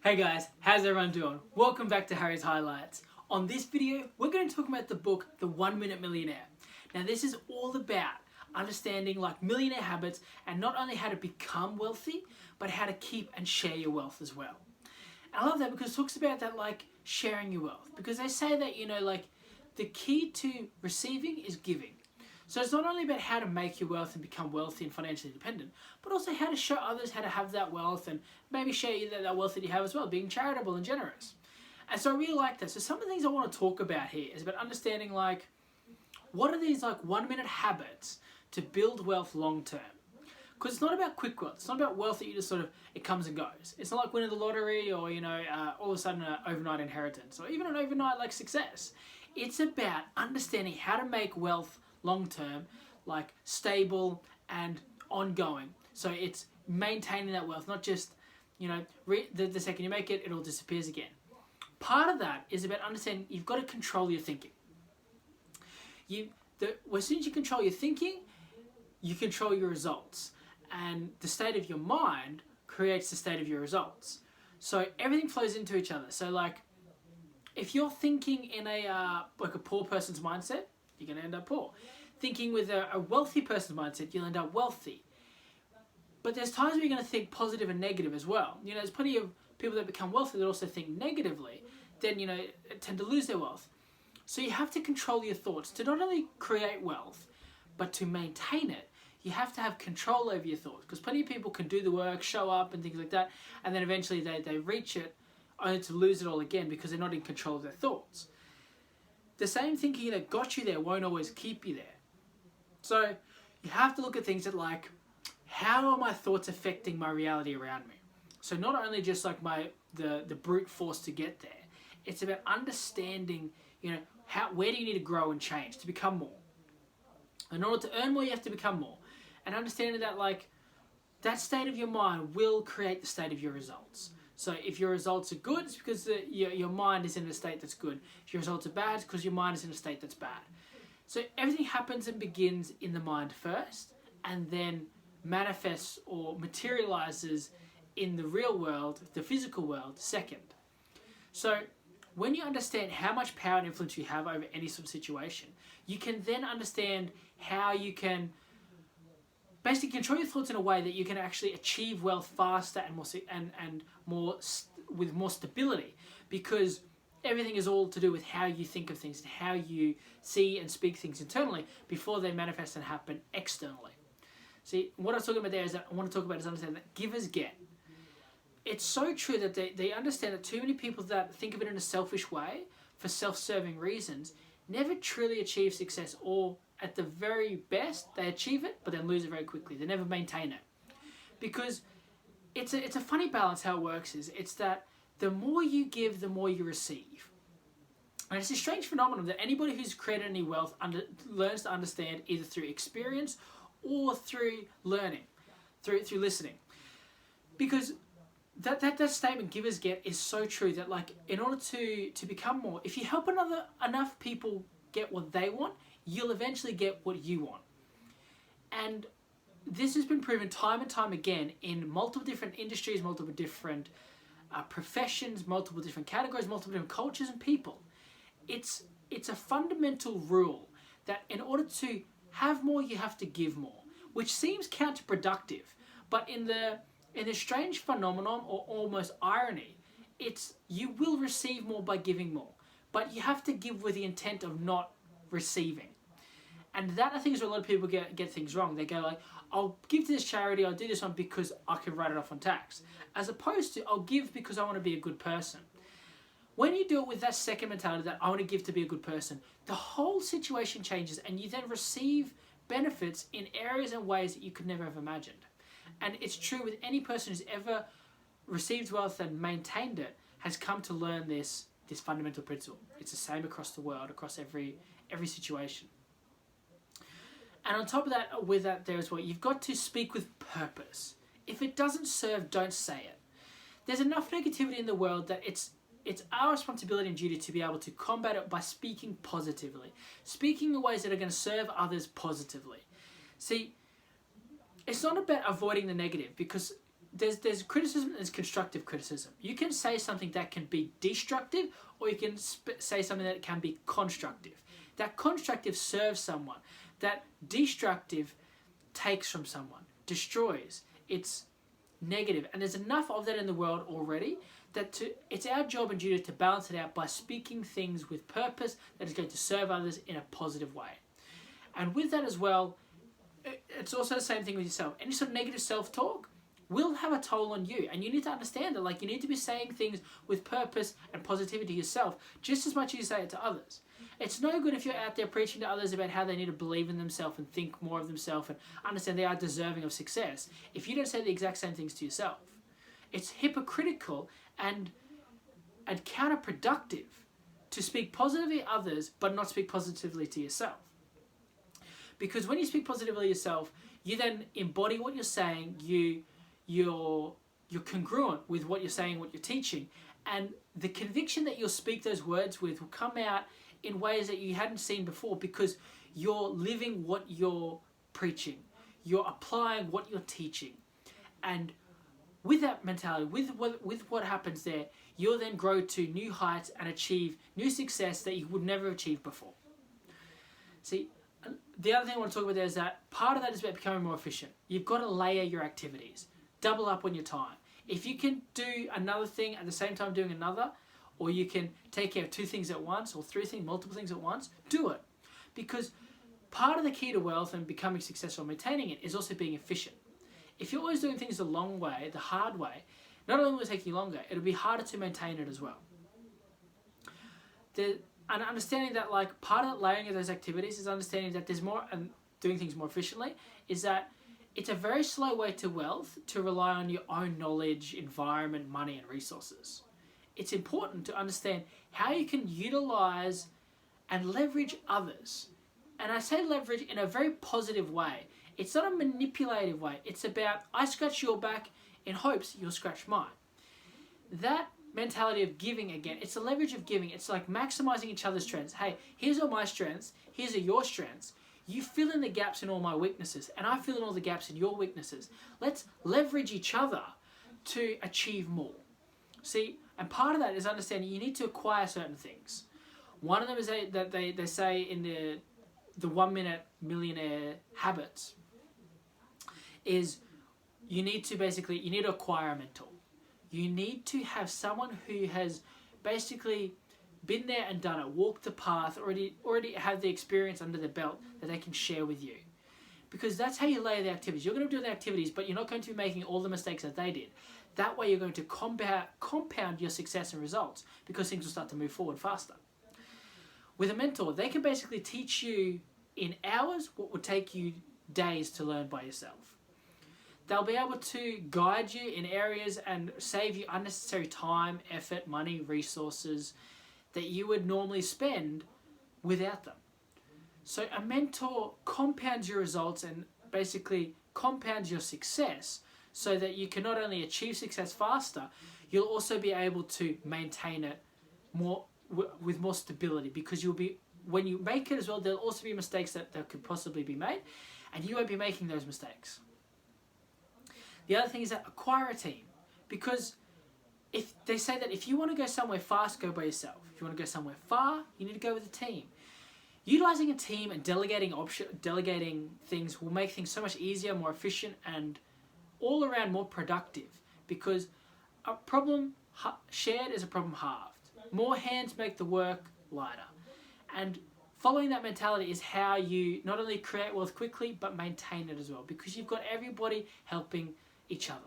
Hey guys, how's everyone doing? Welcome back to Harry's Highlights. On this video, we're going to talk about the book, The 1 Minute Millionaire. Now this is all about understanding millionaire habits and not only how to become wealthy, but how to keep and share your wealth as well. And I love that because it talks about that sharing your wealth. Because they say that, the key to receiving is giving. So it's not only about how to make your wealth and become wealthy and financially independent, but also how to show others how to have that wealth and maybe share that wealth that you have as well, being charitable and generous. And so I really like that. So some of the things I want to talk about here is about understanding what are these 1 minute habits to build wealth long term. Because it's not about quick wealth. It's not about wealth that you just it comes and goes. It's not like winning the lottery or, all of a sudden an overnight inheritance or even an overnight success. It's about understanding how to make wealth long term, stable and ongoing. So it's maintaining that wealth, not just, the second you make it, it all disappears again. Part of that is about understanding you've got to control your thinking. As soon as you control your thinking, you control your results. And the state of your mind creates the state of your results. So everything flows into each other. So if you're thinking in a poor person's mindset, you're going to end up poor. Thinking with a wealthy person's mindset, you'll end up wealthy. But there's times where you're going to think positive and negative as well. There's plenty of people that become wealthy that also think negatively, then, tend to lose their wealth. So you have to control your thoughts to not only create wealth, but to maintain it. You have to have control over your thoughts because plenty of people can do the work, show up and things like that, and then eventually they reach it only to lose it all again because they're not in control of their thoughts. The same thinking that got you there won't always keep you there. So you have to look at things that how are my thoughts affecting my reality around me? So not only just the brute force to get there, it's about understanding, where do you need to grow and change to become more? In order to earn more, you have to become more. And understanding that that state of your mind will create the state of your results. So if your results are good, it's because your mind is in a state that's good. If your results are bad, it's because your mind is in a state that's bad. So everything happens and begins in the mind first, and then manifests or materializes in the real world, the physical world, second. So when you understand how much power and influence you have over any sort of situation, you can then understand how you can basically control your thoughts in a way that you can actually achieve wealth faster and more with more stability, because everything is all to do with how you think of things and how you see and speak things internally before they manifest and happen externally. See, what I was talking about there is that I want to talk about is understanding that givers get. It's so true that they understand that too many people that think of it in a selfish way for self-serving reasons never truly achieve success, or at the very best they achieve it but then lose it very quickly. They never maintain it. Because it's a funny balance. How it works is it's that the more you give, the more you receive. And it's a strange phenomenon that anybody who's created any wealth learns to understand either through experience or through learning, through listening. Because that statement, givers get, is so true that in order to become more, if you help enough people get what they want, you'll eventually get what you want. And this has been proven time and time again in multiple different industries, multiple different professions, multiple different categories, multiple different cultures and people. It's a fundamental rule that in order to have more, you have to give more, which seems counterproductive. But in the strange phenomenon or almost irony, it's you will receive more by giving more, but you have to give with the intent of not receiving. And that, I think, is where a lot of people get things wrong. They go I'll give to this charity, I'll do this one because I can write it off on tax. As opposed to, I'll give because I want to be a good person. When you do it with that second mentality, that I want to give to be a good person, the whole situation changes and you then receive benefits in areas and ways that you could never have imagined. And it's true with any person who's ever received wealth and maintained it, has come to learn this fundamental principle. It's the same across the world, across every situation. And on top of that, with that there as well, you've got to speak with purpose. If it doesn't serve, don't say it. There's enough negativity in the world that it's our responsibility and duty to be able to combat it by speaking positively. Speaking in ways that are going to serve others positively. See, it's not about avoiding the negative, because there's criticism and there's constructive criticism. You can say something that can be destructive, or you can say something that can be constructive. That constructive serves someone. That destructive takes from someone, destroys. It's negative. And there's enough of that in the world already that it's our job and duty to balance it out by speaking things with purpose that is going to serve others in a positive way. And with that as well, it's also the same thing with yourself. Any sort of negative self-talk will have a toll on you, and you need to understand that. Like, you need to be saying things with purpose and positivity to yourself just as much as you say it to others. It's no good if you're out there preaching to others about how they need to believe in themselves and think more of themselves and understand they are deserving of success if you don't say the exact same things to yourself. It's hypocritical and counterproductive to speak positively to others but not speak positively to yourself. Because when you speak positively to yourself, you then embody what you're saying, you're congruent with what you're saying, what you're teaching, and the conviction that you'll speak those words with will come out in ways that you hadn't seen before, because you're living what you're preaching. You're applying what you're teaching. And with that mentality, with what happens there, you'll then grow to new heights and achieve new success that you would never achieve before. See, the other thing I want to talk about there is that part of that is about becoming more efficient. You've got to layer your activities. Double up on your time. If you can do another thing at the same time doing another, or you can take care of 2 things at once, or 3 things, multiple things at once, do it. Because part of the key to wealth and becoming successful and maintaining it is also being efficient. If you're always doing things the long way, the hard way, not only will it take you longer, it'll be harder to maintain it as well. And understanding that, like, part of that layering of those activities is understanding that there's more, and doing things more efficiently, is that it's a very slow way to wealth to rely on your own knowledge, environment, money, and resources. It's important to understand how you can utilize and leverage others. And I say leverage in a very positive way. It's not a manipulative way. It's about, I scratch your back in hopes you'll scratch mine. That mentality of giving, again, it's a leverage of giving. It's like maximizing each other's strengths. Hey, here's all my strengths. Here's your strengths. You fill in the gaps in all my weaknesses, and I fill in all the gaps in your weaknesses. Let's leverage each other to achieve more. See, and part of that is understanding you need to acquire certain things. One of them is that they say in the 1 minute millionaire habits is you need to acquire a mentor. You need to have someone who has basically been there and done it, walked the path, already have the experience under their belt that they can share with you. Because that's how you layer the activities. You're going to do the activities, but you're not going to be making all the mistakes that they did. That way you're going to compound your success and results, because things will start to move forward faster. With a mentor, they can basically teach you in hours what would take you days to learn by yourself. They'll be able to guide you in areas and save you unnecessary time, effort, money, resources that you would normally spend without them. So a mentor compounds your results and basically compounds your success, so that you can not only achieve success faster, you'll also be able to maintain it more with more stability, because when you make it as well, there'll also be mistakes that could possibly be made, and you won't be making those mistakes. The other thing is that acquire a team, because if they say that if you want to go somewhere fast, go by yourself. If you want to go somewhere far, you need to go with a team. Utilizing a team and delegating things will make things so much easier, more efficient, and all around more productive, because a problem shared is a problem halved. More hands make the work lighter. And following that mentality is how you not only create wealth quickly, but maintain it as well, because you've got everybody helping each other.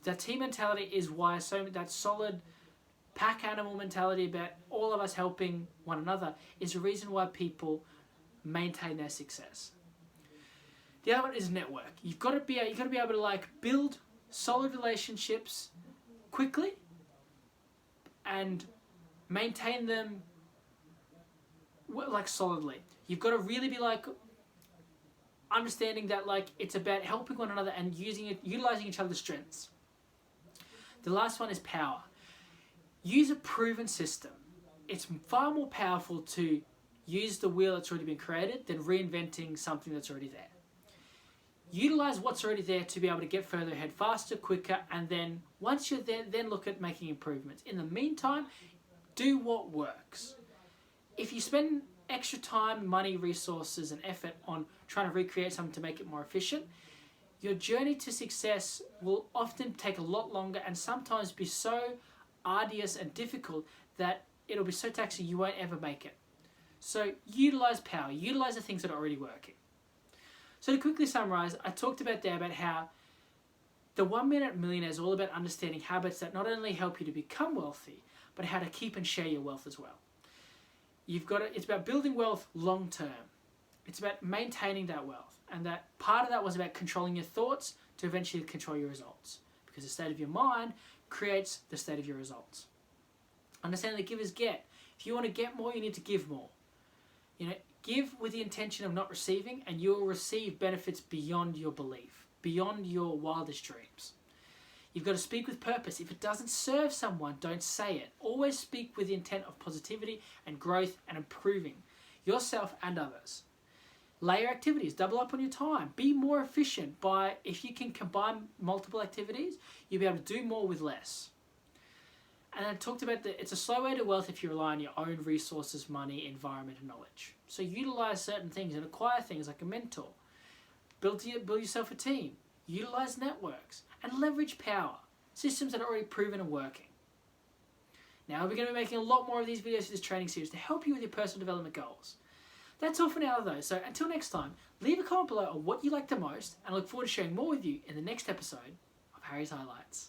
That team mentality is why that solid pack animal mentality about all of us helping one another is the reason why people maintain their success. The other one is network. You've got to be able to build solid relationships quickly and maintain them solidly. You've got to really be understanding that it's about helping one another and utilizing each other's strengths. The last one is power. Use a proven system. It's far more powerful to use the wheel that's already been created than reinventing something that's already there. Utilize what's already there to be able to get further ahead faster, quicker, and then once you're there, then look at making improvements. In the meantime, do what works. If you spend extra time, money, resources, and effort on trying to recreate something to make it more efficient, your journey to success will often take a lot longer and sometimes be so arduous and difficult that it'll be so taxing you won't ever make it. So utilize power, utilize the things that are already working. So to quickly summarize, I talked about how the 1 Minute Millionaire is all about understanding habits that not only help you to become wealthy, but how to keep and share your wealth as well. It's about building wealth long term. It's about maintaining that wealth. And that part of that was about controlling your thoughts to eventually control your results. Because the state of your mind creates the state of your results. Understand that give is get. If you want to get more, you need to give more. Give with the intention of not receiving, and you will receive benefits beyond your belief, beyond your wildest dreams. You've got to speak with purpose. If it doesn't serve someone, don't say it. Always speak with the intent of positivity and growth and improving yourself and others. Layer activities, double up on your time. Be more efficient if you can combine multiple activities, you'll be able to do more with less. And I talked about that it's a slow way to wealth if you rely on your own resources, money, environment, and knowledge. So utilize certain things and acquire things like a mentor. Build yourself a team. Utilize networks. And leverage power. Systems that are already proven and working. Now we're going to be making a lot more of these videos for this training series to help you with your personal development goals. That's all for now though, so until next time, leave a comment below on what you like the most, and I look forward to sharing more with you in the next episode of Harry's Highlights.